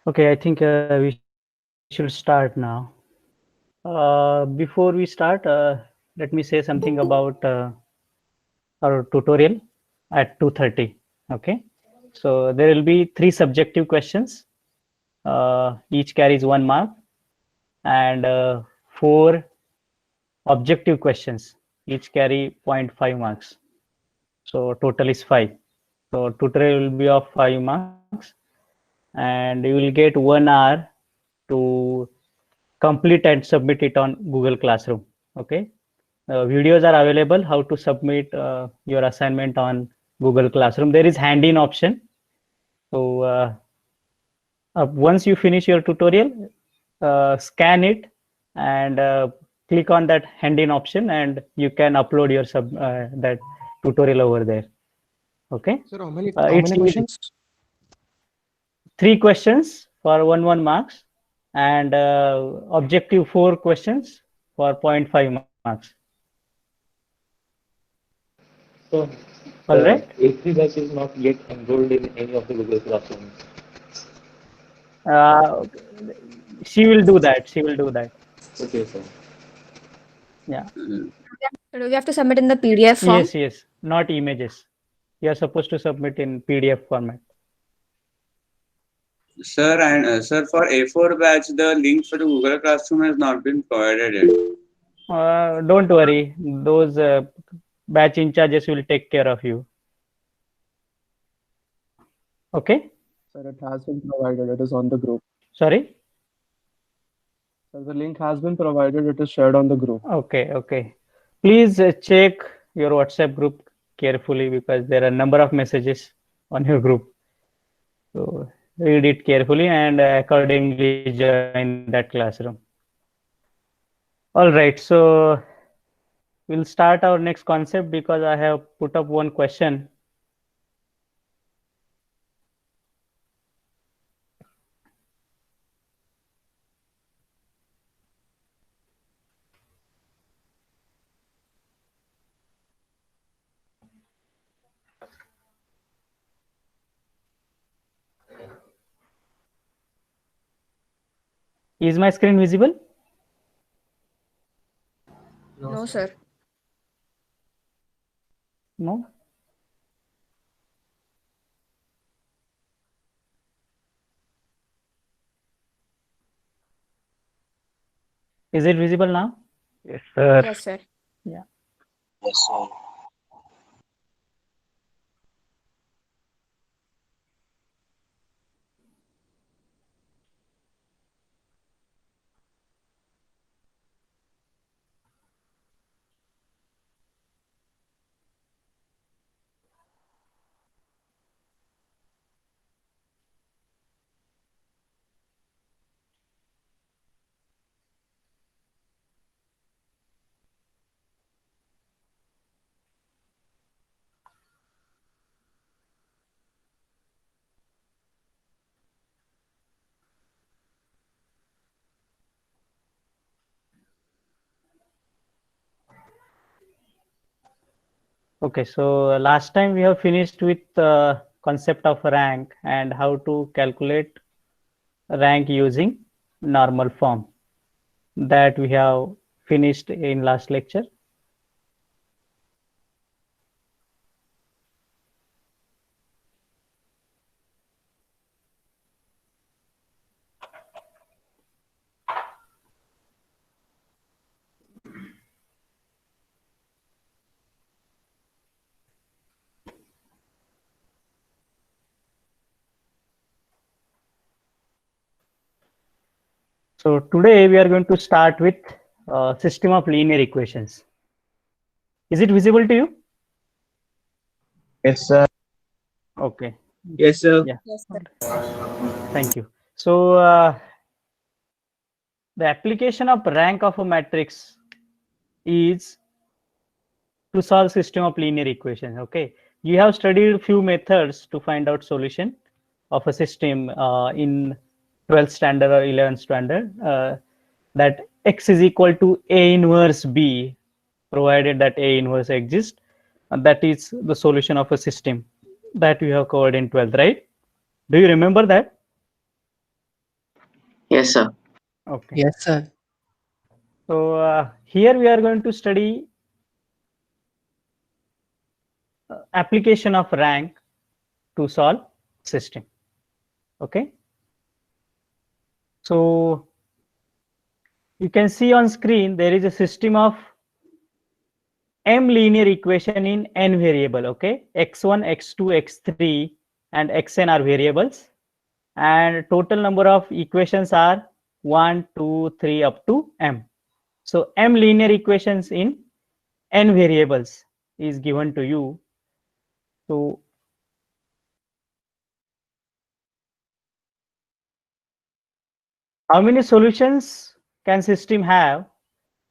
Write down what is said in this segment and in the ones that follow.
Okay, I think we should start now. Before we start, let me say something about our tutorial at 2:30. Okay, so there will be 3 subjective questions. Each carries 1 mark, and 4 objective questions. Each carry 0.5 marks. So total is 5. So tutorial will be of 5 marks, and you will get 1 hour to complete and submit it on Google Classroom. Okay, videos are available how to submit your assignment on Google Classroom. There is hand in option. So once you finish your tutorial, scan it and click on that hand in option, and you can upload your that tutorial over there. Okay, Sir, how many it's questions? 3 questions for 1 marks, and objective 4 questions for 0.5 marks. So All the right. A3 batch is not yet enrolled in any of the Google Classrooms. Uh, she will do that. She will do that. Okay, sir. Yeah. So do we have to submit in the PDF form? Yes, yes. Not images. You are supposed to submit in PDF format. Sir, and sir, for A4 batch, the link for the Google Classroom has not been provided yet. Don't worry. Those batch in charges will take care of you. Okay. Sir, it has been provided. It is on the group. Sorry. Sir, the link has been provided. It is shared on the group. Okay. Okay. Please check your WhatsApp group carefully, because there are a number of messages on your group. So read it carefully and accordingly join that classroom. All right. So we'll start our next concept, because I have put up one question. Is my screen visible? No, sir. No. Is it visible now? Yes, sir. Yes, sir. Yeah. Yes, sir. Okay, so last time we have finished with concept of rank and how to calculate rank using normal form. That we have finished in last lecture. So today we are going to start with system of linear equations. Is it visible to you? Yes, sir. Okay. Yes, sir. Yeah. Yes, sir. Thank you. So the application of rank of a matrix is to solve system of linear equations. Okay, you have studied few methods to find out solution of a system in 12th standard or 11th standard, that x is equal to a inverse b, provided that a inverse exists, and that is the solution of a system that we have covered in 12th, right? Do you remember that? Yes, sir. Okay. Yes, sir. So here we are going to study application of rank to solve system. Okay. So you can see on screen there is a system of m linear equation in n variable. Okay, x1, x2, x3, and xn are variables, and total number of equations are 1, 2, 3 up to m. So m linear equations in n variables is given to you. So how many solutions can system have?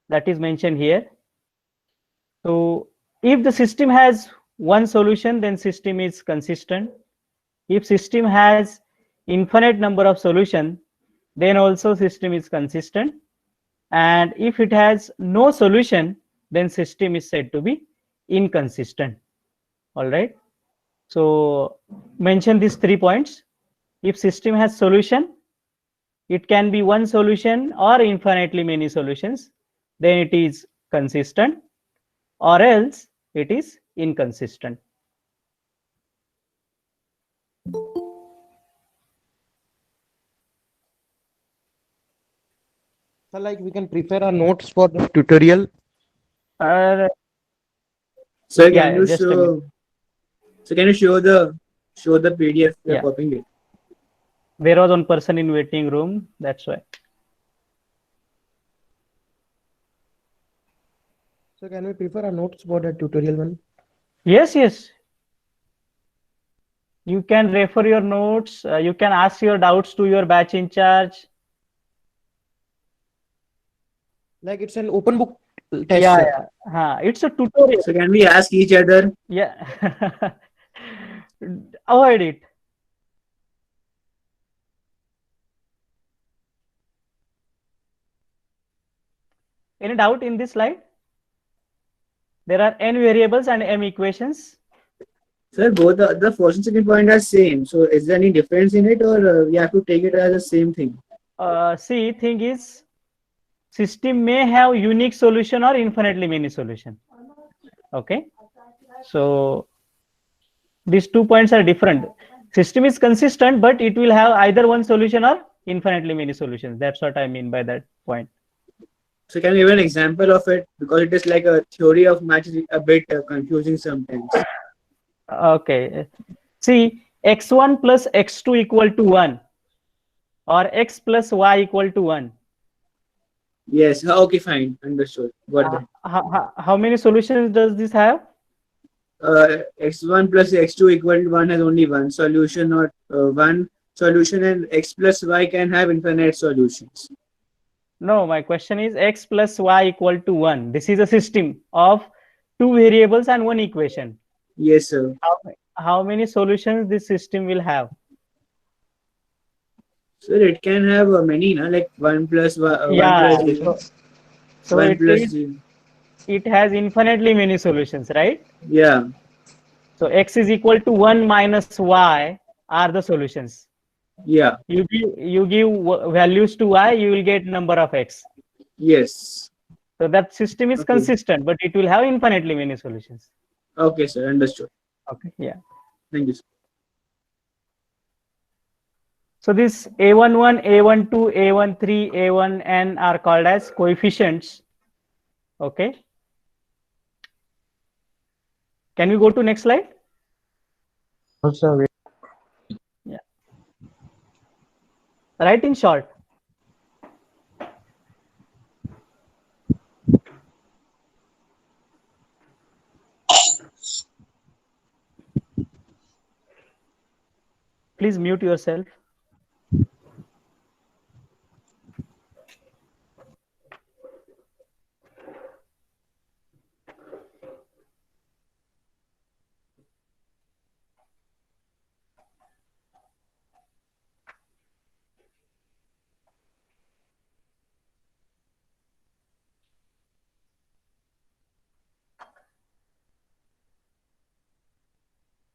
That is mentioned here. So if the system has one solution, then system is consistent. If system has infinite number of solution, then also system is consistent. And if it has no solution, then system is said to be inconsistent. All right. So mention these 3 points. If system has solution, it can be one solution or infinitely many solutions, then it is consistent, or else it is inconsistent. So, like, we can prepare our notes for the tutorial. Uh, Sir, Yeah, can you just a minute. show? So can you show the PDF? We are Yeah. copying it. There was one person in waiting room, that's why. So, can we prepare our notes for the tutorial one? Yes, yes. You can refer your notes. You can ask your doubts to your batch in charge. Like, it's an open book test. Yeah, sir. yeah. It's a tutorial. So can we ask each other? Yeah. Avoid it. Any doubt in this slide? There are n variables and m equations. Sir, both the first and second point are same. So is there any difference in it, or we have to take it as the same thing? See, thing is, system may have unique solution or infinitely many solution. Okay. So these 2 points are different. System is consistent, but it will have either one solution or infinitely many solutions. That's what I mean by that point. So can we give an example of it, because it is like a theory of match is a bit confusing sometimes. Okay. See, x1 plus x2 equal to 1, or x plus y equal to 1. Yes. Okay. Fine. Understood. Got that. How many solutions does this have? X1 plus x2 equal to 1 has only one solution, or one solution, and x plus y can have infinite solutions. No, my question is x plus y equal to 1. This is a system of 2 variables and 1 equation. Yes, sir. How many solutions this system will have? Sir, it can have many, na? Like 1 plus 1, Yeah. 1 plus So 1 plus it has infinitely many solutions, right? yeah. So x is equal to 1 minus y are the solutions. Yeah. You give values to y, you will get number of x. Yes. So that system is Okay. consistent, but it will have infinitely many solutions. Okay, sir. Understood. Okay. Yeah. Thank you, sir. So this A11, A12, A13, A1n are called as coefficients. Okay. Can we go to next slide? Also, wait. Yeah. Write in short. Please mute yourself.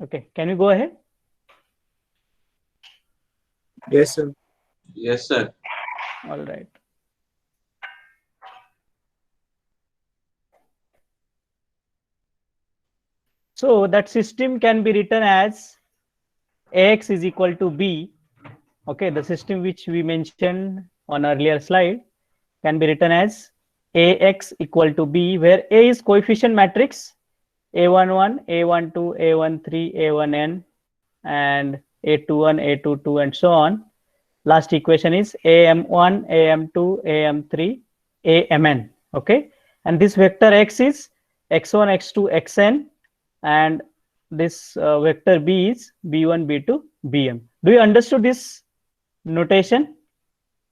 Okay. Can you go ahead? Yes, sir. Yes, sir. All right. So that system can be written as Ax is equal to B. Okay, the system which we mentioned on earlier slide can be written as Ax equal to B, where A is coefficient matrix, A11, A12, A13, A1n, and A21, A22, and so on. Last equation is AM1, AM2, AM3, AMN. Okay, and this vector X is X1, X2, Xn, and this vector B is B1, B2, Bm. Do you understood this notation?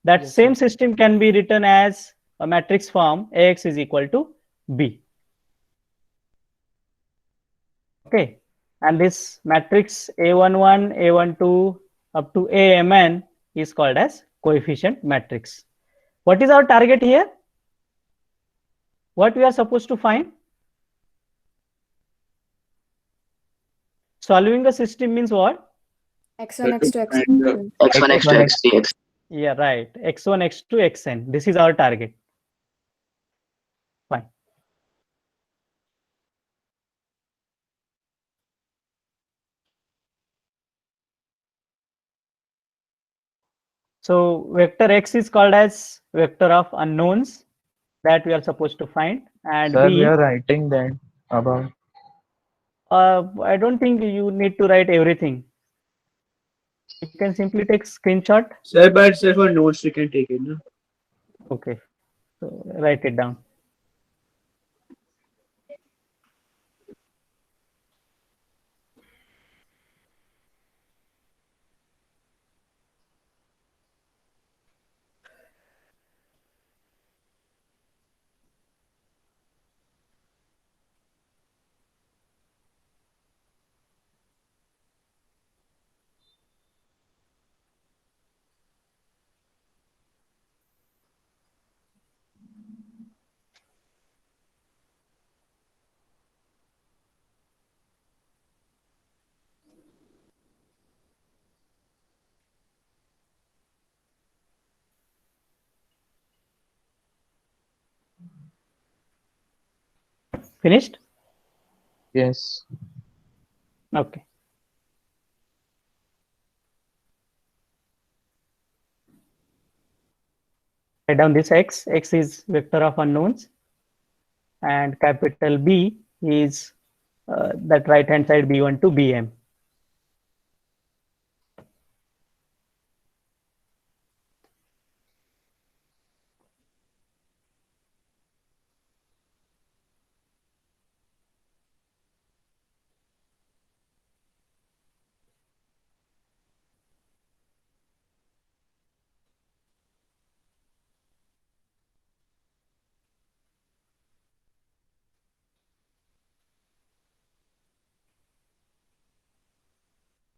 That Yes, same sir. system can be written as a matrix form Ax is equal to B. Okay, and this matrix A11, A12 up to AMN is called as coefficient matrix. What is our target here? What we are supposed to find? Solving the system means what? X1, To X2, find the- X3. X1, X2, X3, X. Yeah, right. X1, X2, Xn. This is our target. Fine. So vector X is called as vector of unknowns that we are supposed to find, and Sir, we B, are writing that about. I don't think you need to write everything. You can simply take screenshot. Sir, but sir, for notes you can take it. No? Okay, so write it down. Finished? Yes. Okay. Write down this X. X is vector of unknowns, and capital B is that right hand side B1 to Bm.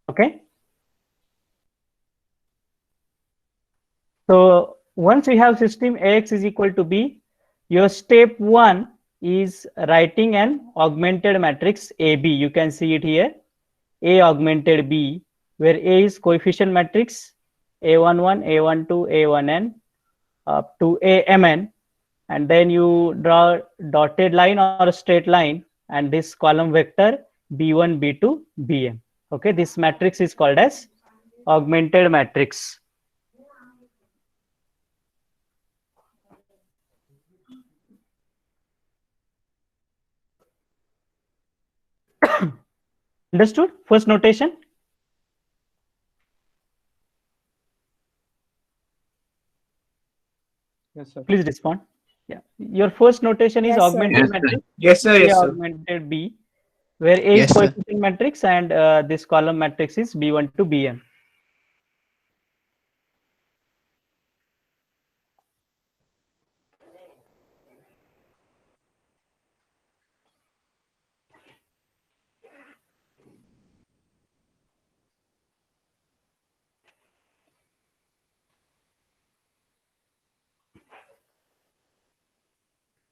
Okay. So once we have system Ax is equal to B, your step 1 is writing an augmented matrix AB. You can see it here, A augmented B, where A is coefficient matrix, A11, A12, A1n up to AMN, and then you draw dotted line or a straight line, and this column vector B1, B2, Bm. Okay, this matrix is called as augmented matrix. Understood? First notation. Yes, sir. Please respond. Yeah, your first notation is Yes, sir. augmented Yes, sir. matrix, Yes, sir. A Yes, sir. augmented B, where A is Yes, sir. coefficient matrix and this column matrix is B1 to Bm.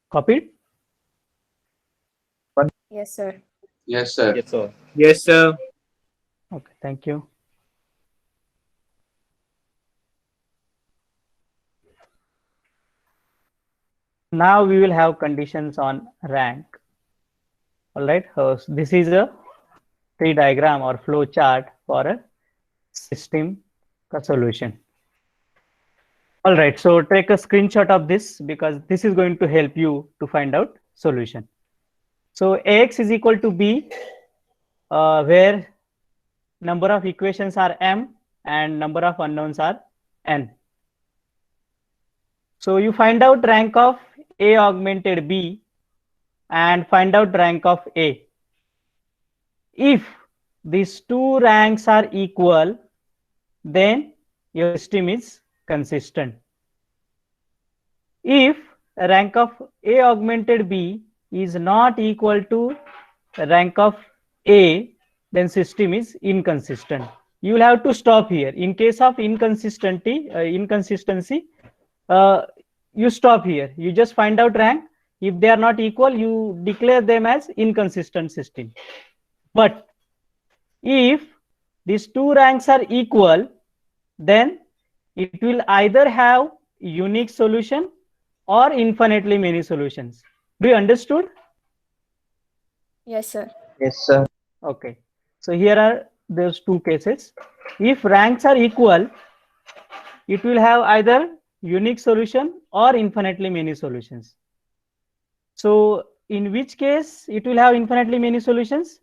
Copied? Yes, sir. Yes, sir. Yes, sir. Yes, sir. Okay, thank you. now we will have conditions on rank. All right, so this is a tree diagram or flow chart for a system solution. All right, so take a screenshot of this because this is going to help you to find out solution. So Ax is equal to B, where number of equations are m and number of unknowns are n. So you find out rank of A augmented B and find out rank of A. If these two ranks are equal, then your system is consistent. If rank of A augmented B is not equal to rank of A, then system is inconsistent. You will have to stop here. In case of inconsistency, you stop here. You just find out rank. If they are not equal, you declare them as inconsistent system. But if these two ranks are equal, then it will either have unique solution or infinitely many solutions. Do you understood? Yes, sir. Yes, sir. Okay. So here are those two cases. If ranks are equal, it will have either unique solution or infinitely many solutions. So in which case it will have infinitely many solutions?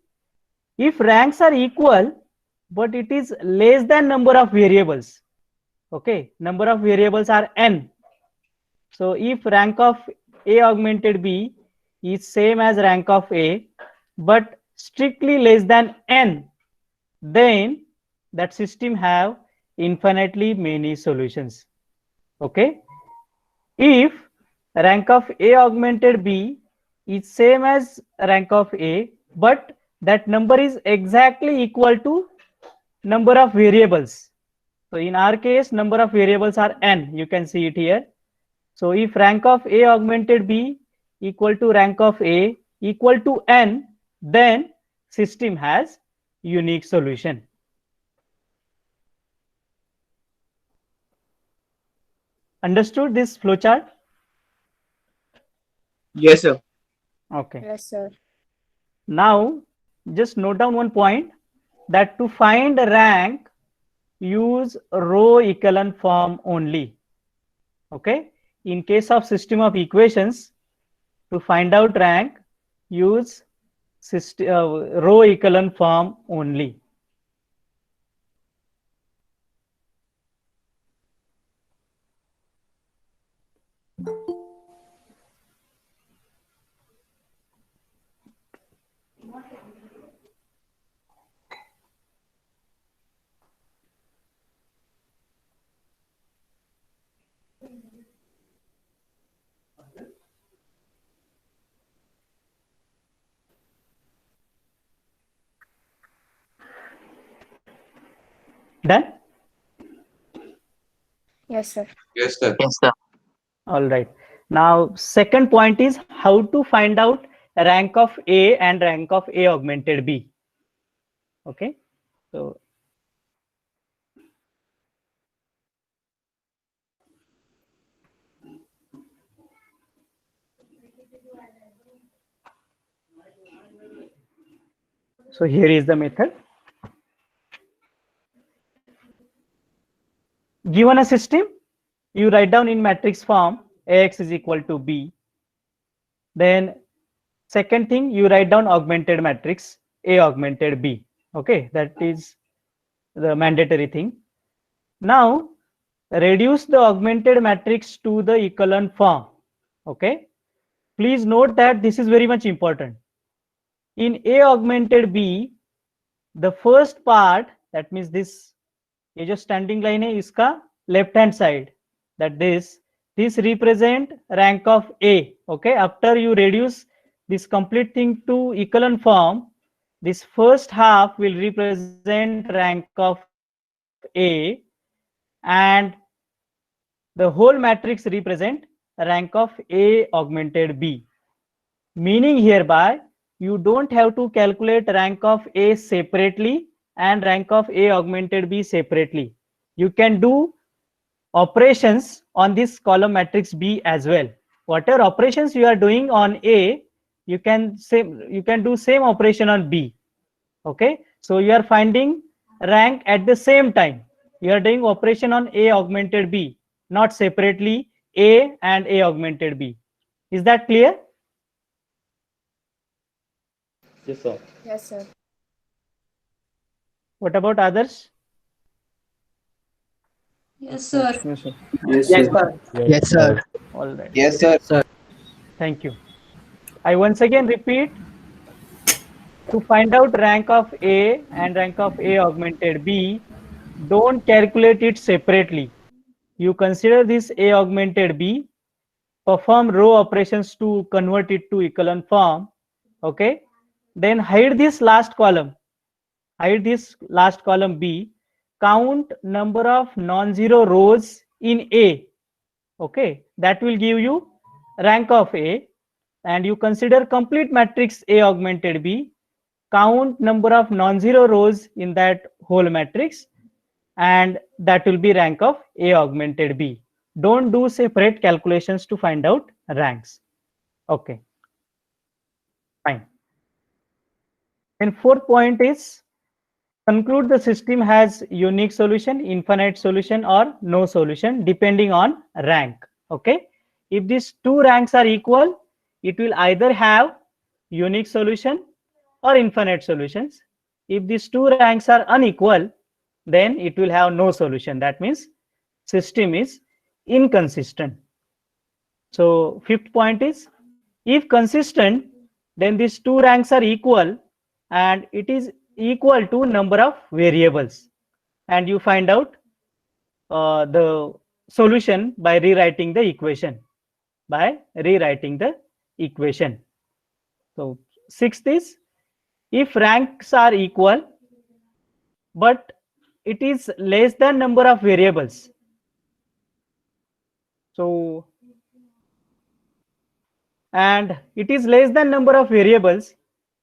If ranks are equal, but it is less than number of variables. Okay, number of variables are n. So if rank of A augmented B is same as rank of A, but strictly less than n, then that system have infinitely many solutions. Okay. If rank of A augmented B is same as rank of A, but that number is exactly equal to number of variables. So in our case, number of variables are n. You can see it here. So if rank of A augmented B equal to rank of A equal to n, then system has unique solution. Understood this flowchart? Yes, sir. Okay. Yes, sir. Now just note down one point, that to find rank, use row echelon form only. Okay. In case of system of equations, to find out rank, use row echelon form only. Done? Yes, sir. Yes, sir. Yes, sir. All right. Now, second point is how to find out rank of A and rank of A augmented B. Okay. So here is the method. Given a system, you write down in matrix form Ax is equal to B. Then second thing, you write down augmented matrix A augmented B. Okay, that is the mandatory thing. Now reduce the augmented matrix to the echelon form. Okay, please note that this is very much important. In A augmented B, the first part, that means this, ये जो standing line है इसका left hand side, that this represent rank of A. Okay, after you reduce this complete thing to echelon form, this first half will represent rank of A and the whole matrix represent rank of A augmented B. Meaning hereby, you don't have to calculate rank of A separately and rank of A augmented B separately. You can do operations on this column matrix B as well. whatever operations you are doing on A, you can do same operation on B. Okay, so you are finding rank at the same time. You are doing operation on A augmented B, not separately A and A augmented B. Is that clear? Yes, sir. Yes, sir. What about others? Yes, sir. Yes, sir. Yes, Yes, sir. sir. Yes, sir. All right. Yes, sir. Thank you. I once again repeat, to find out rank of A and rank of A augmented B, don't calculate it separately. You consider this A augmented B, perform row operations to convert it to echelon form. Okay, then hide this last column. Hide this last column B. Count number of non-zero rows in A. Okay, that will give you rank of A. And you consider complete matrix A augmented B. Count number of non-zero rows in that whole matrix, and that will be rank of A augmented B. Don't do separate calculations to find out ranks. Okay, fine. And fourth point is, conclude the system has unique solution, infinite solution, or no solution depending on rank. Okay, if these two ranks are equal, it will either have unique solution or infinite solutions. If these two ranks are unequal, then it will have no solution. That means system is inconsistent. So fifth point is, if consistent, then these two ranks are equal and it is equal to number of variables, and you find out the solution by rewriting the equation. So sixth is, if ranks are equal but it is less than number of variables, so and it is less than number of variables,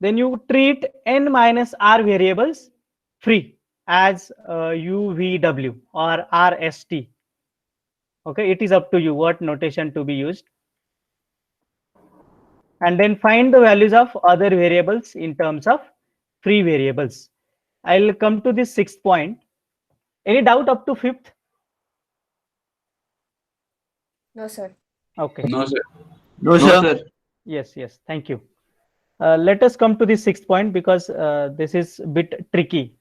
then you treat n minus r variables free as UVW or RST. Okay, it is up to you what notation to be used. And then find the values of other variables in terms of free variables. I'll come to this sixth point. Any doubt up to fifth? No, sir. Okay. No, sir. No, sir. Yes, thank you. Let us come to the sixth point, because this is a bit tricky.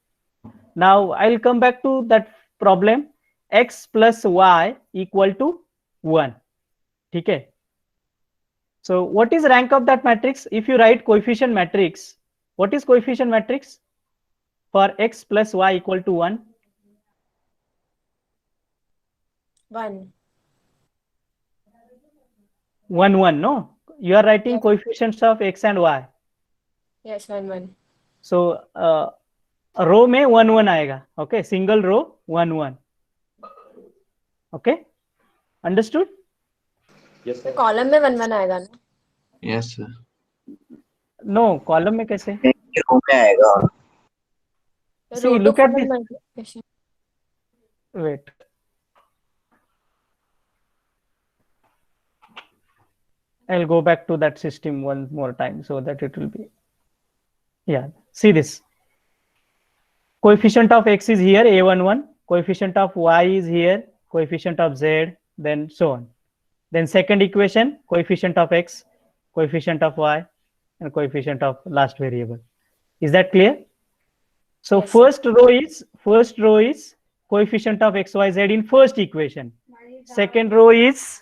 Now I'll come back to that problem, x plus y equal to 1. Okay. So what is rank of that matrix? If you write coefficient matrix, what is coefficient matrix for x plus y equal to 1? 1. 1, 1, no? You are writing Yes. coefficients of x and y. Yes, 1, 1. So रो में 1, 1 आएगा. Okay, single row 1, 1. Okay, understood? Yes, तो sir. Column में 1, 1 आएगा ना? Yes, sir. No, column में कैसे? रो में आएगा. See, Row to look at column this. multiplication. Wait. I'll go back to that system one more time so that it will be. Yeah, see this. Coefficient of x is here, a11. Coefficient of y is here, coefficient of z, then so on. Then second equation, coefficient of x, coefficient of y, and coefficient of last variable. Is that clear? So Yes, first row is coefficient of x, y, z in first equation. Second row is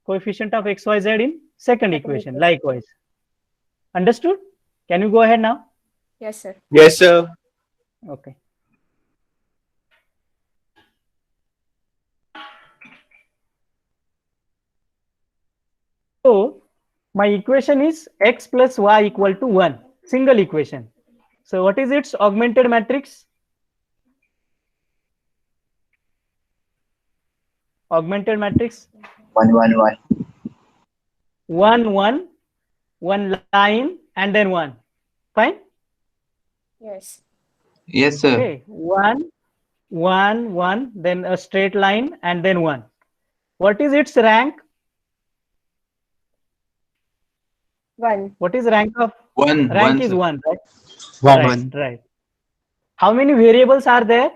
coefficient of x, y, z in second equation. Likewise. Understood? Can you go ahead now? Yes, sir. Yes, sir. Okay. So my equation is x plus y equal to 1, single equation. So what is its augmented matrix? Augmented matrix 1, 1, 1. 1, 1, 1 line and then 1. Fine? Yes. Yes, sir. Okay. 1, 1, 1, then a straight line and then 1. What is its rank? 1. What is rank of One. rank One, is sir. 1, right? One. Right, right. How many variables are there?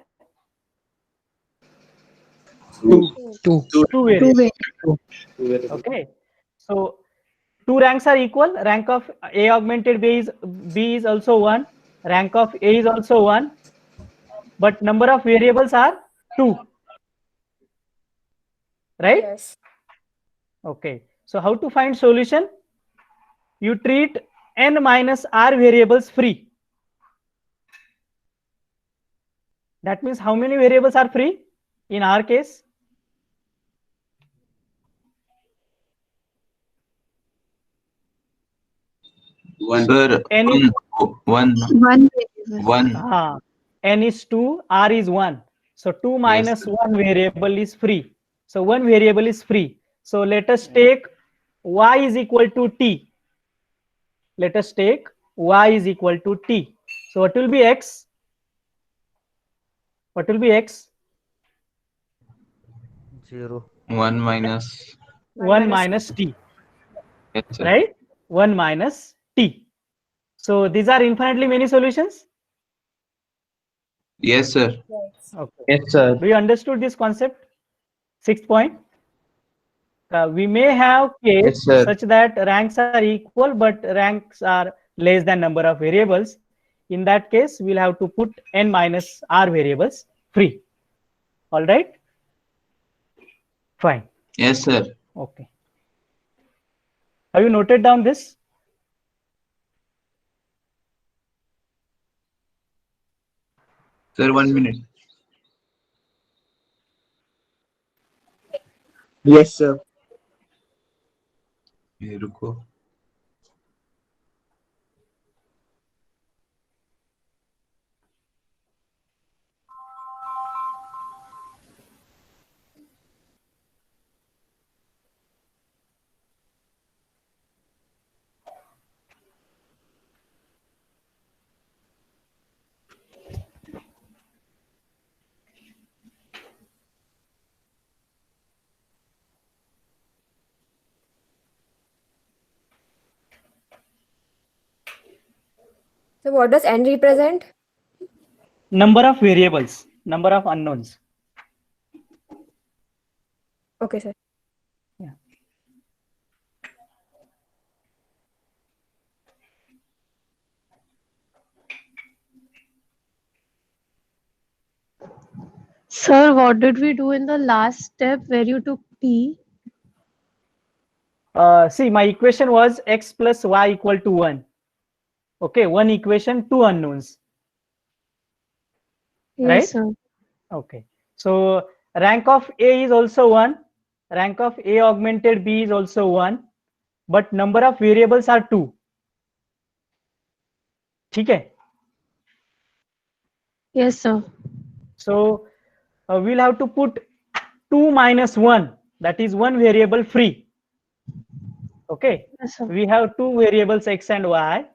Two. Two variables. Two variables. Okay. So two ranks are equal. Rank of A augmented B is also 1. Rank of A is also 1. But number of variables are 2. Right? Yes. Okay. So how to find solution? You treat n minus r variables free. That means how many variables are free in our case? One. Sir, N is, one. n is 2, r is 1. So 2 minus sir. 1 variable is free. So one variable is free. So let us take y is equal to t. Let us take y is equal to t. So what will be x? What will be x? 0. 1 minus. 1 minus t. Yes, sir. Right? 1 minus t. So these are infinitely many solutions. Yes, sir. Yes. Okay. Yes, sir. Do you understood this concept? 6th point. We may have case Yes, sir. such that ranks are equal, but ranks are less than number of variables. In that case, we'll have to put n minus r variables free. All right? Fine. Yes, sir. Okay. Have you noted down this? Sir, 1 minute. Yes, sir. ये रुको. So what does n represent? Number of variables, number of unknowns. Okay, sir. Yeah. Sir, what did we do in the last step where you took t? See, my equation was x plus y equal to 1. Okay, one equation, two unknowns. Yes, Right? sir. Okay. So rank of A is also 1. Rank of A augmented B is also 1. But number of variables are 2. ठीक है? Yes, sir. So we'll have to put 2 minus 1. That is one variable free. Okay. Yes, sir. We have two variables x and y,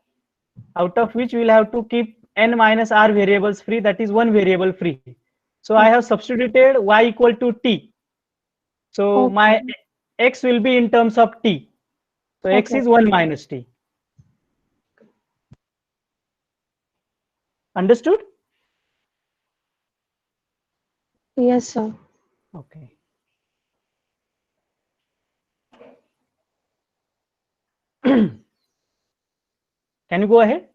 out of which we'll have to keep n minus r variables free. That is one variable free. So I have substituted y equal to t. So Okay. my x will be in terms of t. So x Okay. is 1 minus t. Understood? Yes, sir. Okay. Can you go ahead?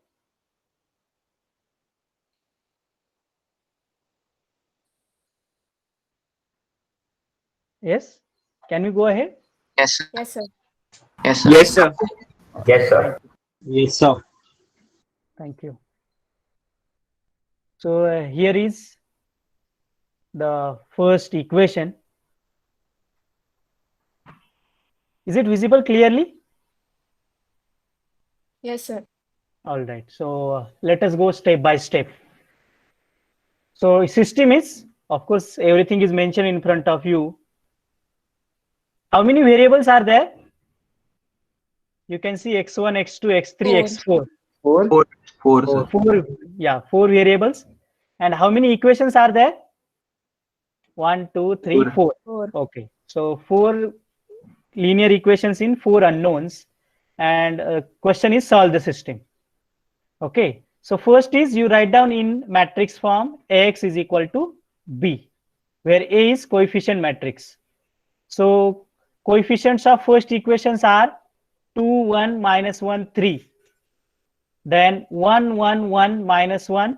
Yes. Can we go ahead? Yes, sir. Yes, sir. Yes, sir. Yes, sir. Yes, sir. Yes, sir. Thank you. So here is the first equation. Is it visible clearly? Yes, sir. All right. So let us go step by step. So system is, of course, everything is mentioned in front of you. How many variables are there? You can see x1, x2, x3, Four. x4. Four. Four, sir. Four variables. And how many equations are there? 1, 2, 3, Four. 4. Okay. So 4 linear equations in 4 unknowns. and question is solve the system. Okay, so first is you write down in matrix form Ax is equal to B, where A is coefficient matrix. So coefficients of first equations are 2, 1, minus 1, 3. Then 1, 1, 1, minus 1,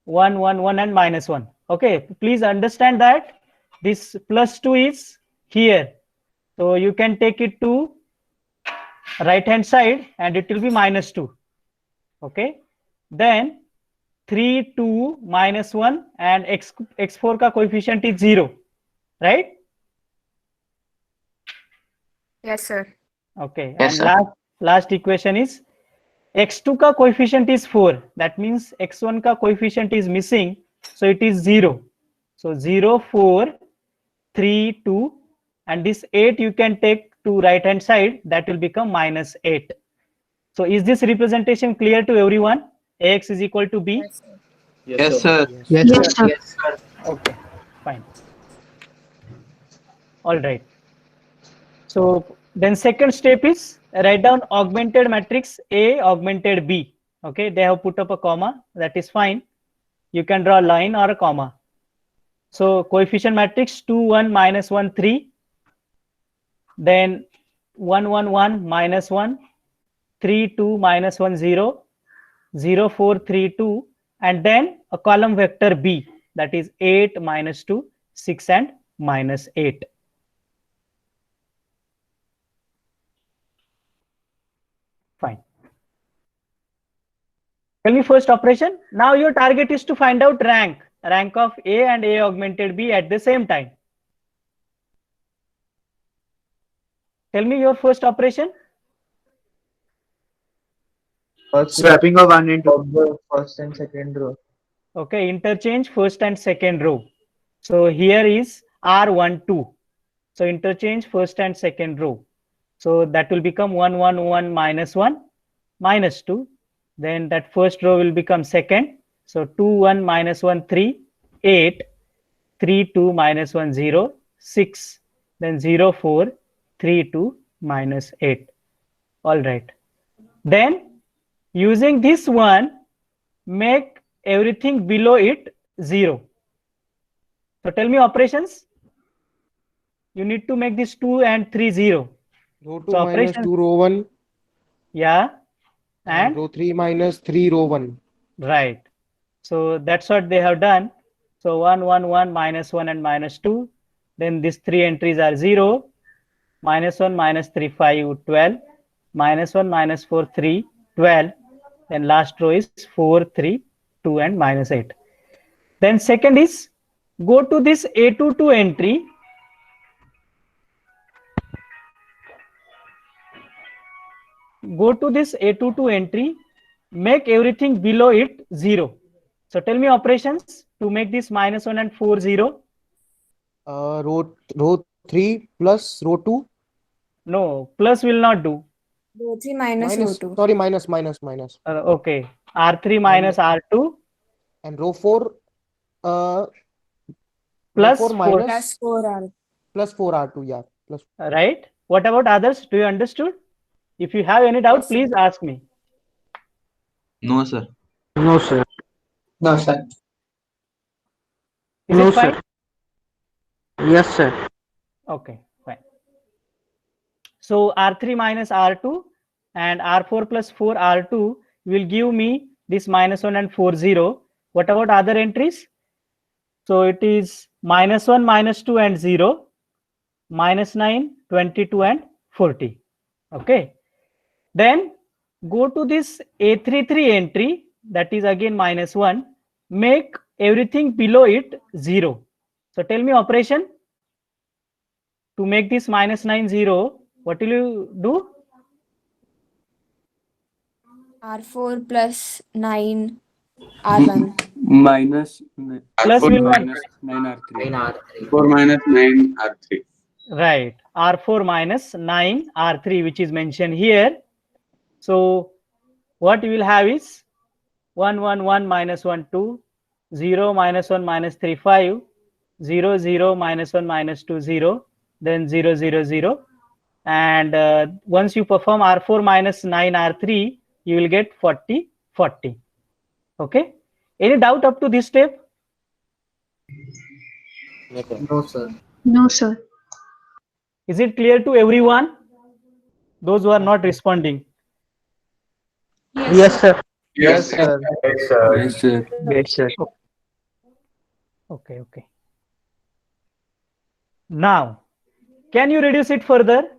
1, 1, 1, and minus 1. Okay, please understand that this plus 2 is here. So you can take it to right hand side and it will be minus 2. Okay, then 3, 2, minus 1 and x4 ka coefficient is 0, right? Yes, sir. Okay, Yes, and sir. last equation is x2 ka coefficient is 4. That means x1 ka coefficient is missing, so it is 0. So 0, 4, 3, 2, and this 8 you can take to right hand side, that will become minus 8. So is this representation clear to everyone? Ax is equal to B? Yes, sir. Yes, sir. Yes, sir. Okay, fine. All right. So then second step is write down augmented matrix A augmented B. Okay, they have put up a comma, that is fine. You can draw a line or a comma. So coefficient matrix 2, 1, minus 1, 3. Then 1, 1, 1, minus 1. 3, 2, minus 1, 0. 0, 4, 3, 2. And then a column vector B, that is 8, minus 2, 6, and minus 8. Fine. Tell me first operation. Now your target is to find out rank of A and A augmented B at the same time. Tell me your first operation. Swapping of 1 and 2. Of the first and second row. Okay, interchange first and second row. So here is R1, 2. So interchange first and second row. So that will become 1, 1, 1, minus 1, minus 2. Then that first row will become second. So 2, 1, minus 1, 3, 8. 3, 2, minus 1, 0, 6. Then 0, 4, 3, 2, minus 8. All right. Then using this one, make everything below it 0. So tell me operations. You need to make this 2 and 3 0. Row 2 So minus operation- 2 row 1 Yeah. and And row 3 minus 3 row 1. right. So that's what they have done. So 1, 1, 1, minus 1 and minus 2. Then these 3 entries are 0. Minus 1, minus 3, 5, 12. Minus 1, minus 4, 3, 12. Then last row is 4, 3, 2, and minus 8. Then second is go to this A22 entry. Go to this A22 entry, make everything below it 0. So tell me operations to make this minus 1 and 4 0. Row 3 plus row 2 No, plus will not do. Row 3 minus row minus 2. sorry minus Okay, R3 minus R2 and row 4 plus row 4 4, minus Plus 4R. plus 4 R2, yeah, plus right? What about others? Do you understood? If you have any doubt, Yes, sir. please ask me. No, sir. No, sir. no sir. Is No, it fine? sir. Yes, sir. Okay, fine. So R3 minus R2 and R4 plus 4 R2 will give me this minus 1 and 4 0. What about other entries? So it is minus 1, minus 2 and 0, minus 9, 22 and 40. Okay. Then go to this A33 entry, that is again minus 1. Make everything below it 0. So tell me operation. To make this minus 9 0, what will you do? R4 plus 9 R1. Minus Plus will not. minus 9 R3. 4 minus 9 R3. Right. R4 minus 9 R3, which is mentioned here. So what you will have is 1 1 1 minus 1 2, 0 minus 1 minus 3 5, 0 0 minus 1 minus 2 0, then 0 0 0, and once you perform R4 minus 9 R3, you will get 40 40. Okay, any doubt up to this step? No, sir. No, sir. No, sir. Is it clear to everyone? Those who are not responding. Yes, sir. Yes, sir. Yes, sir. Yes, sir. Okay. Now, can you reduce it further?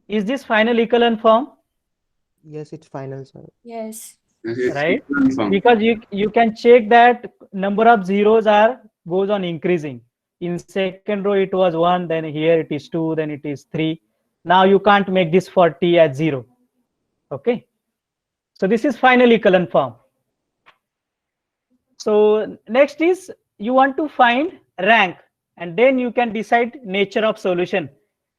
Is this final echelon form? Yes, it's final, sir. Yes. Right? Because you can check that number of zeros goes on increasing. In second row it was 1, then here it is 2, then it is 3. Now you can't make this 40 as 0. Okay. So this is final echelon form. So next is you want to find rank, and then you can decide nature of solution.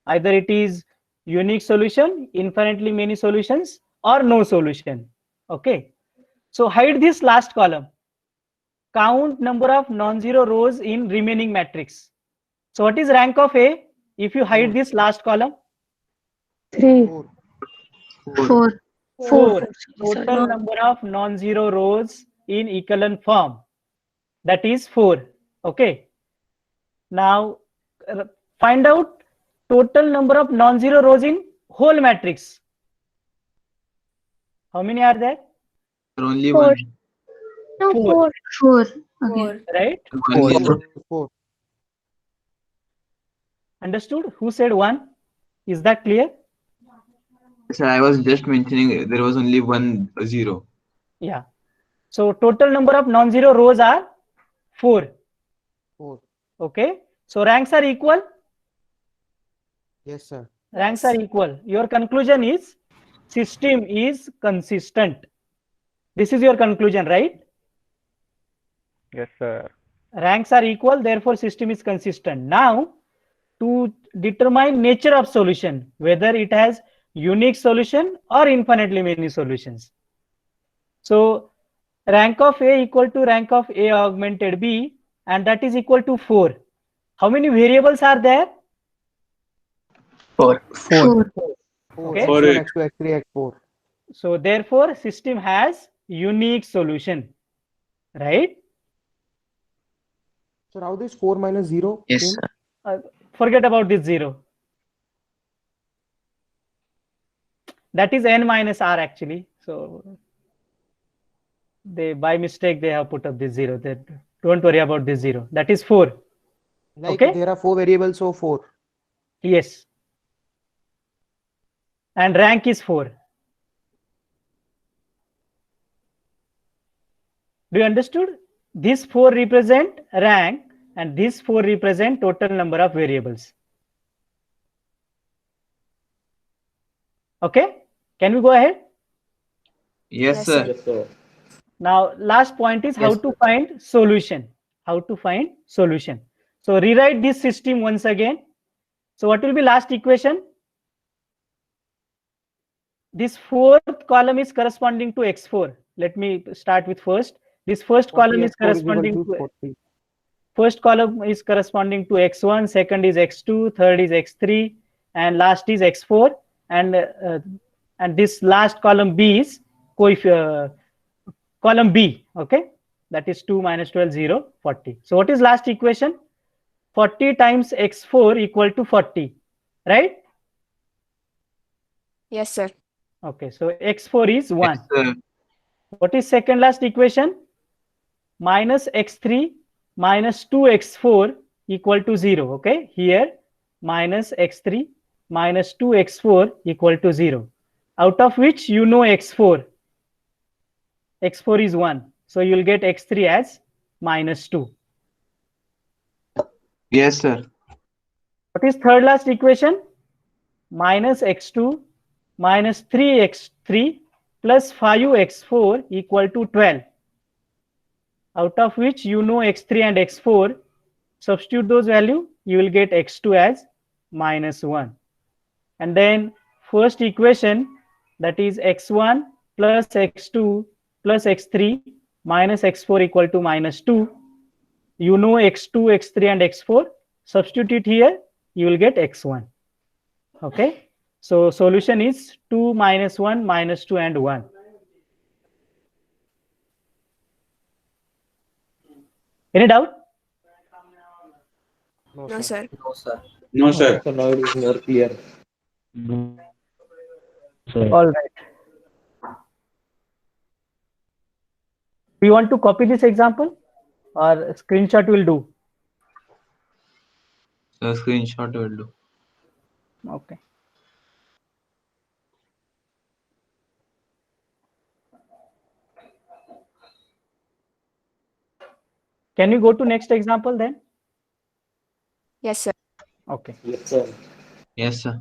Either it is unique solution, infinitely many solutions, or no solution. Okay. So hide this last column. Count number of non-zero rows in remaining matrix. So what is rank of A if you hide this last column? 3, 4. 4. 4. Sorry. Total number of non-zero rows in echelon form, that is 4. Okay. Now find out total number of non-zero rows in whole matrix. How many are there? Only 4. one. No, 4. 4. Okay. 4. Right? Only one. 4. Understood? Who said 1? Is that clear? Sir, I was just mentioning there was only 1 0. Yeah. So total number of non-zero rows are 4. 4. Okay. So ranks are equal. Yes, sir. Ranks are equal. Your conclusion is system is consistent. This is your conclusion, right? Yes, sir. Ranks are equal, therefore system is consistent. Now, to determine nature of solution, whether it has unique solution or infinitely many solutions. So rank of A equal to rank of A augmented B, and that is equal to 4. How many variables are there? 4. 4. Okay. X1, X2, X3, X4. So therefore system has unique solution, right? Sir, how this 4 minus 0 Yes, came? sir. Forget about this 0. That is n minus r actually. So they by mistake they have put up this 0. Don't worry about this 0. That is 4. Like Okay. there are 4 variables, so 4. Yes. And rank is 4. Do you understood? This 4 represent rank and this 4 represent total number of variables. Okay. Can we go ahead? Yes, Yes, sir. Yes, sir. Now last point is how to find solution. How to find solution. So rewrite this system once again. So what will be last equation? This fourth column is corresponding to x4. Let me start with first. This first column is 40 X4 corresponding equal to 40. first column is corresponding to x1, second is x2, third is x3, and last is x4. And this last column B is column B. Okay, that is 2 minus 12, 0, 40. So what is last equation? 40 times x4 equal to 40, right? Yes, sir. Okay, so x4 is 1. Yes, sir. What is second last equation? Minus x3 minus 2x4 equal to 0. Okay, here minus x3 minus 2x4 equal to 0. Out of which you know x4. x4 is 1. So you will get x3 as minus 2. Yes, sir. What is third last equation? Minus x2 minus 3x3 plus 5x4 equal to 12. Out of which you know x3 and x4. Substitute those values, you will get x2 as minus 1. And then first equation, that is x1 plus x2 plus x3 minus x4 equal to minus 2. You know x2, x3 and x4. Substitute it here, you will get x1. Okay. So solution is 2 minus 1 minus 2 and 1. Any doubt? No, sir. No, sir. No, sir. So now it is more clear. All right. Do you want to copy this example or screenshot will do? So screenshot will do. Okay. Can you go to next example then? Yes, sir. Okay. Yes, sir. Yes, sir.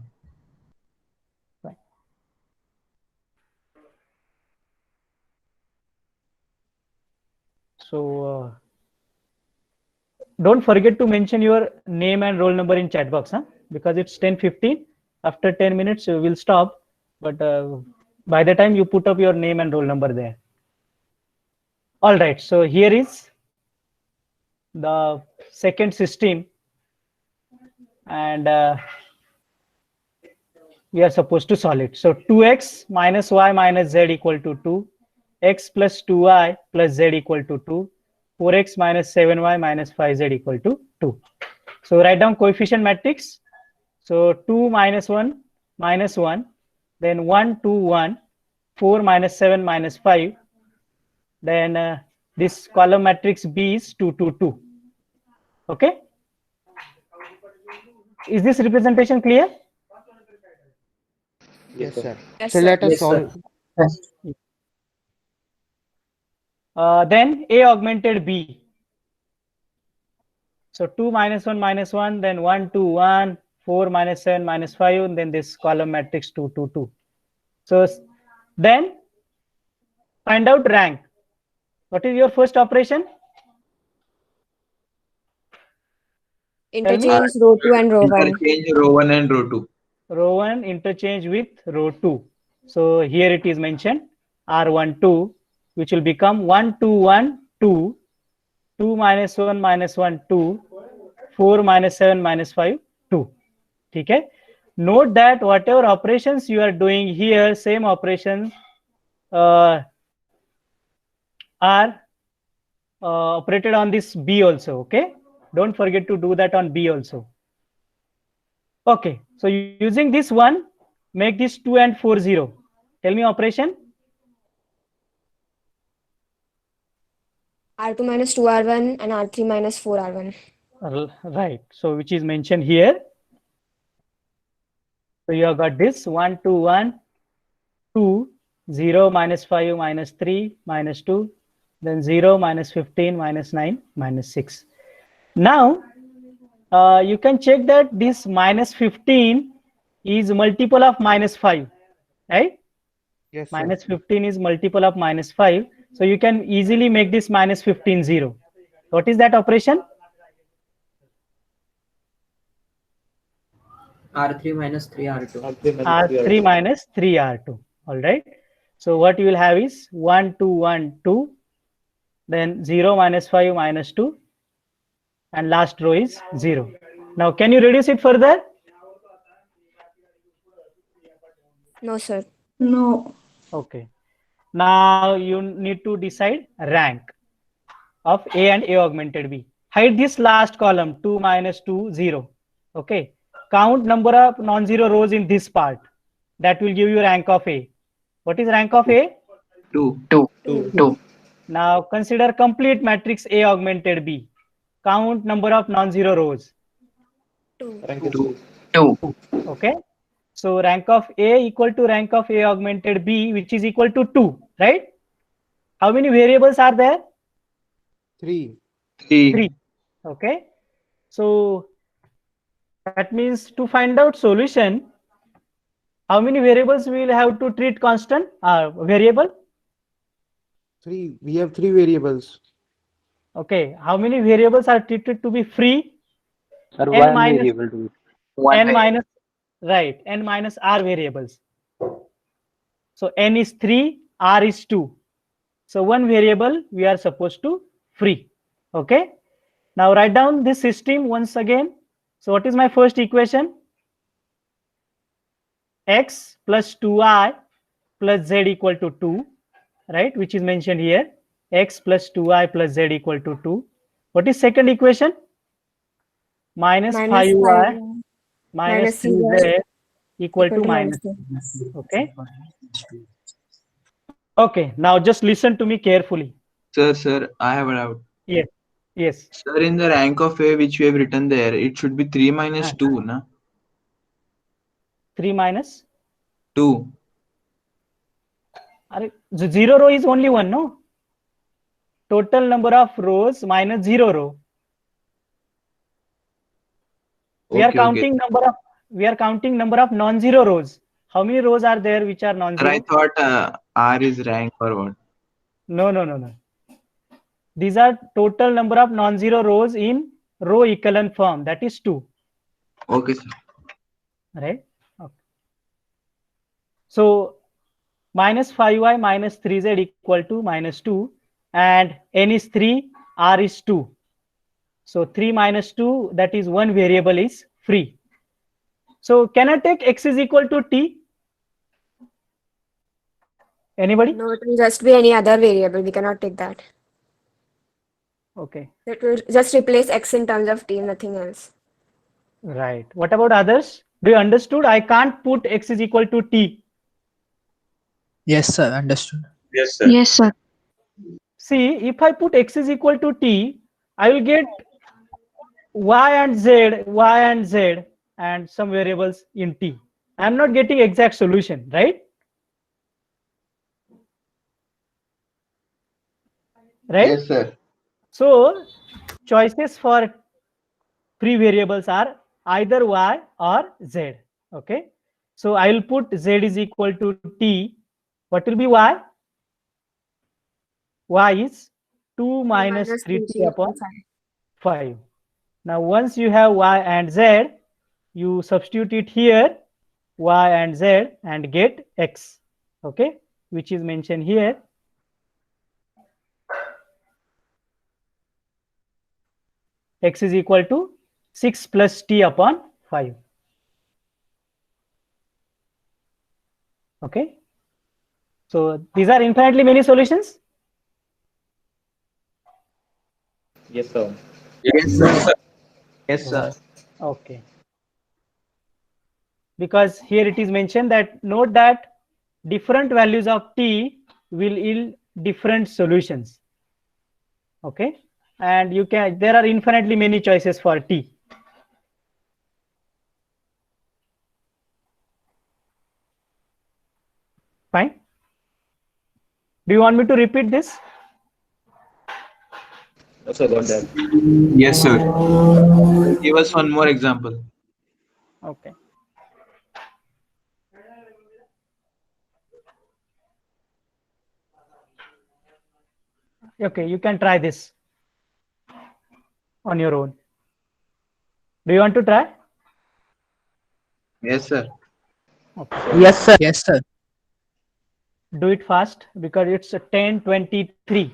So don't forget to mention your name and roll number in chat box, huh? Because it's 10:15. After 10 minutes, we'll stop. But by the time you put up your name and roll number there. All right. So here is the second system, and we are supposed to solve it. So 2x minus y minus z equal to 2, x plus 2y plus z equal to 2, 4x minus 7y minus 5z equal to 2. So write down coefficient matrix. So 2 minus 1 minus 1, then 1, 2, 1, 4 minus 7 minus 5. Then this column matrix B is 2, 2, 2. Okay. Is this representation clear? Yes, sir. Yes, So sir. let us Yes, sir. solve. Then A augmented B. So 2 minus 1 minus 1, then 1, 2, 1, 4 minus 7 minus 5, and then this column matrix 2, 2, 2. So then find out rank. What is your first operation? Interchange row 2 and row 1. Interchange row 1 and row 2. Row 1 interchange with row 2. So here it is mentioned R12, which will become 1, 2, 1, 2, 2 minus 1 minus 1, 2, 4 minus 7 minus 5, 2. Okay. Note that whatever operations you are doing here, same operations are operated on this B also. Okay. Don't forget to do that on B also. Okay. So using this one, make this 2 and 4 0. Tell me operation. R2 minus 2R1 and R3 minus 4R1. Right. So which is mentioned here. So you have got this 1, 2, 1, 2, 0 minus 5 minus 3 minus 2, then 0 minus 15 minus 9 minus 6. Now you can check that this minus 15 is multiple of minus 5, right? Yes, sir. Minus 15 is multiple of minus 5. So you can easily make this minus 15 0. What is that operation? R3 minus 3R2. R3 minus 3R2. All right. So what you will have is 1, 2, 1, 2, then 0 minus 5 minus 2, and last row is 0. Now, can you reduce it further? No, sir. No. Okay. Now you need to decide rank of A and A augmented B. Hide this last column 2 minus 2 0. Okay. Count number of non-zero rows in this part. That will give you rank of A. What is rank of A? 2. 2. Now consider complete matrix A augmented B. Count number of non-zero rows. 2. 2. Okay. So rank of A equal to rank of A augmented B, which is equal to 2, right? How many variables are there? 3. 3. Okay. So that means to find out solution, how many variables we will have to treat constant variable? 3. We have 3 variables. Okay. How many variables are treated to be free? Sir, N one minus- variable to it. N minus, right, N minus R variables. So N is 3, R is 2. So one variable we are supposed to free. Okay. Now write down this system once again. So what is my first equation? x plus 2i plus z equal to 2, right? Which is mentioned here. X plus 2i plus z equal to 2. What is second equation? Minus Minus 5y 5 minus minus 3z equal to minus minus 2. 2. Okay. Okay. Now just listen to me carefully. Sir, I have a doubt. Yes. Yes. Sir, in the rank of A which we have written there, it should be 3 minus 2, na? 3 minus 2. the 0 row is only one, no? Total number of rows minus 0 row. We are Okay, counting number of non-zero rows. How many rows are there which are Sir, non-zero? I thought R is rank or what? No. These are total number of non-zero rows in row echelon form. That is 2. Okay, sir. Right? Okay. So minus 5y minus 3z equal to minus 2, and n is 3, r is 2. So 3 minus 2, that is one variable is free. So can I take x is equal to t? Anybody? No, it will just be any other variable. We cannot take that. Okay. It will just replace x in terms of t, nothing else. Right. What about others? Do you understood? I can't put x is equal to t. Yes, sir. Understood. Yes, sir. Yes, sir. See, if I put x is equal to t, I will get y and z and some variables in t. I'm not getting exact solution, right? Right? Yes, sir. So choices for free variables are either y or z. Okay. So I will put z is equal to t. What will be y? Y is 2 minus Minus 3t 3t upon upon 5. 5. Now once you have y and z, you substitute it here, y and z, and get x, okay, which is mentioned here. X is equal to 6 plus t upon 5. Okay. So these are infinitely many solutions. Yes, sir. Yes, sir. Yes, sir. Okay. Because here it is mentioned that note that different values of t will yield different solutions. Okay. And there are infinitely many choices for t. Fine. Do you want me to repeat this? No, sir, got that. Yes, sir. Give us one more example. Okay. Okay, you can try this on your own. Do you want to try? Yes, sir. Okay. Yes, sir. Yes, sir. Do it fast because it's 10:23.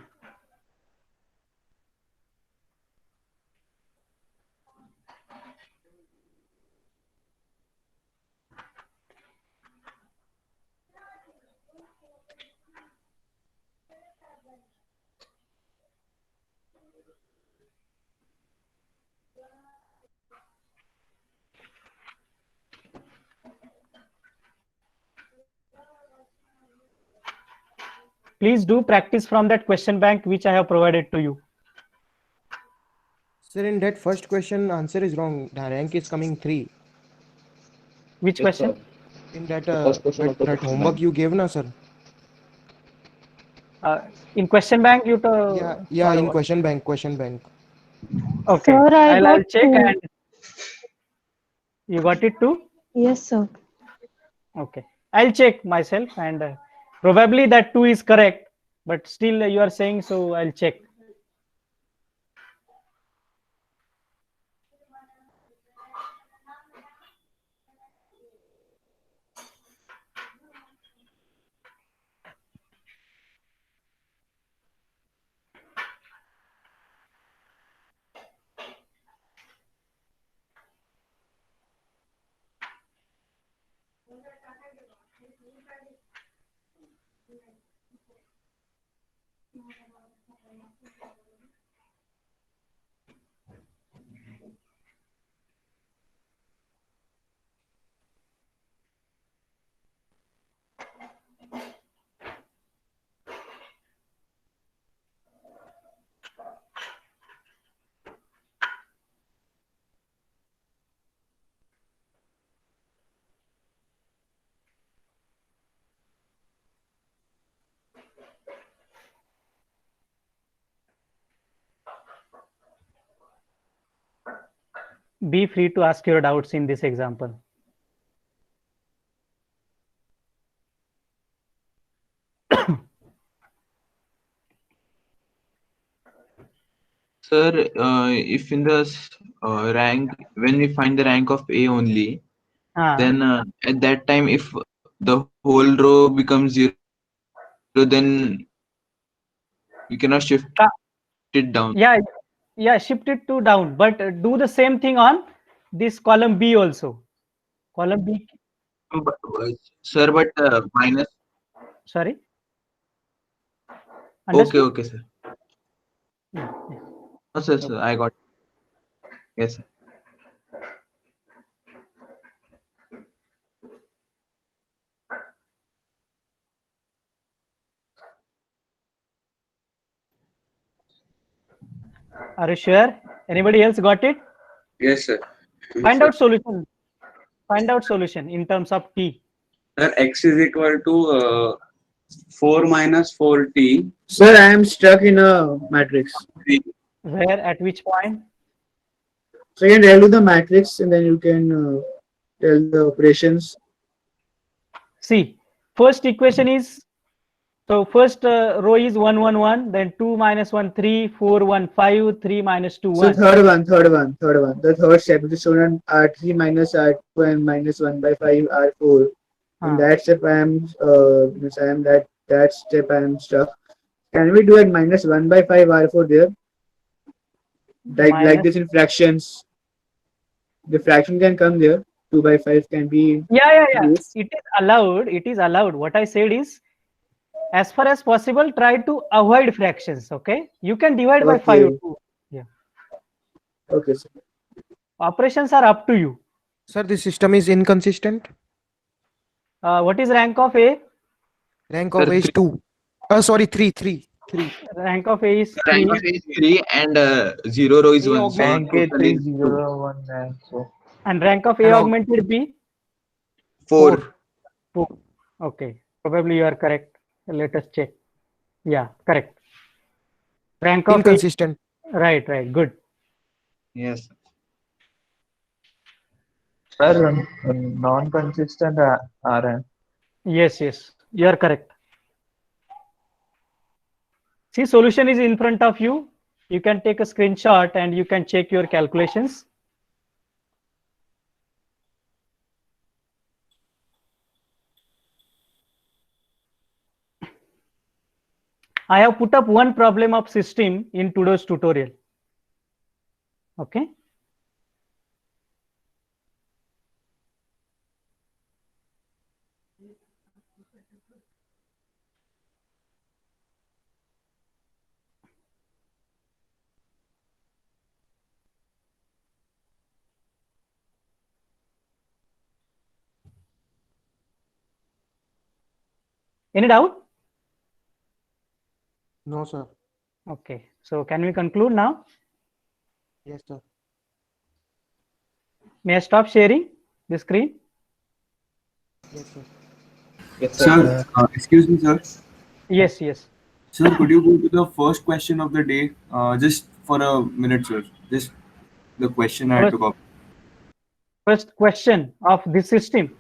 Please do practice from that question bank which I have provided to you. Sir, in that first question, answer is wrong. The rank is coming 3. Which Yes, question? sir. In that, The first question of the that question homework bank. you gave, na, sir? In question bank, you Yeah, in question bank. Okay, Sir, I got I'll check. 2. And you got it too? Yes, sir. Okay, I'll check myself, and probably that 2 is correct, but still you are saying, so I'll check. Be free to ask your doubts in this example. Sir, if in the rank, when we find the rank of A only, then at that time, if the whole row becomes 0, then we cannot shift it down. Yeah, shift it to down, but do the same thing on this column B also. Column B. But, sir, but minus. Sorry. Okay, Understood? okay, sir. Oh, sir, I got it. Yes, sir. Are you sure? Anybody else got it? Yes, sir. Find out solution. Find out solution in terms of t. Sir, x is equal to 4 minus 4t. Sir, I am stuck in a matrix. Where, at which point? So you can tell you the matrix and then you can tell the operations. See, first equation is, so first row is 1, 1, 1, then 2 minus 1, 3, 4, 1, 5, 3 minus 2, 1. So third one. The third step, which is shown on R3 minus R2 and minus 1 by 5 R4. In that step, I am that step I am stuck. Can we do it minus 1 by 5 R4 there? Like this in fractions. The fraction can come there. 2 by 5 can be. Yeah. It is allowed. It is allowed. What I said is, as far as possible, try to avoid fractions. Okay, you can divide by 5 too. Yeah. Okay, sir. Operations are up to you. Sir, this system is inconsistent. What is rank of A? Rank of A is 2. Sorry, 3. Rank of A is 3. Rank of A is 3 and 0 row is 1. So Rank A total 3, is 0, 1, and so. And rank of A augmented B? 4. Okay, probably you are correct. Let us check. Yeah, correct. Rank of Inconsistent. A, right, good. Yes. Sir, non-consistent Rn. Yes, you are correct. See, solution is in front of you. You can take a screenshot and you can check your calculations. I have put up one problem of system in today's tutorial. Okay. Any doubt? No, sir. Okay, so can we conclude now? Yes, sir. May I stop sharing the screen? Yes, sir. Yes, Sir, excuse me, sir. Yes. Sir, could you go to the first question of the day? Just for a minute, sir. Just the question I had to copy. First question of this system.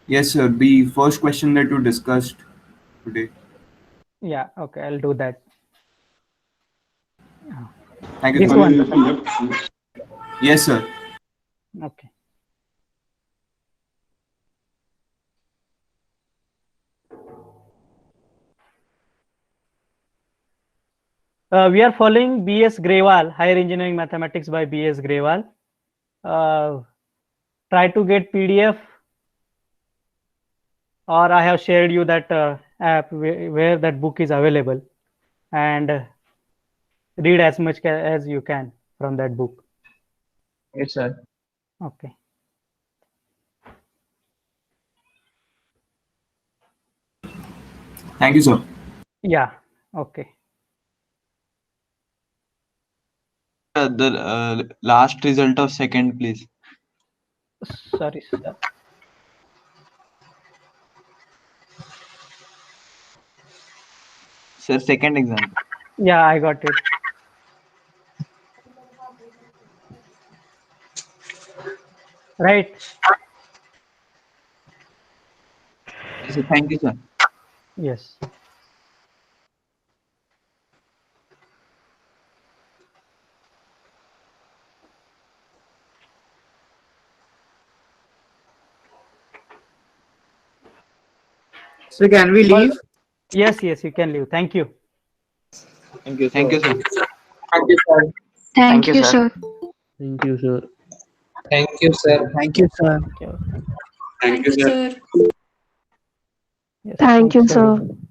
Yes, sir. The first question that you discussed today. Yeah, okay, I'll do that. Thank you. This sir. one. Yes, sir. Okay. We are following B.S. Grewal, Higher Engineering Mathematics by B.S. Grewal. Try to get PDF or I have shared you that app where that book is available, and read as much as you can from that book. Yes, sir. Okay. Thank you, sir. Yeah. Okay. The last result of second, please. Sorry, sir. Sir, second exam. Yeah, I got it. Right. Yes, sir. Thank you, sir. Yes. So can we leave? Yes, yes, you can leave. Thank you. Thank you, sir. Thank you, sir. Thank you, sir. Thank you, sir. Thank you, sir. Thank you, sir. Okay. Thank you, sir. Yes, Thank you, thanks, sir. everyone.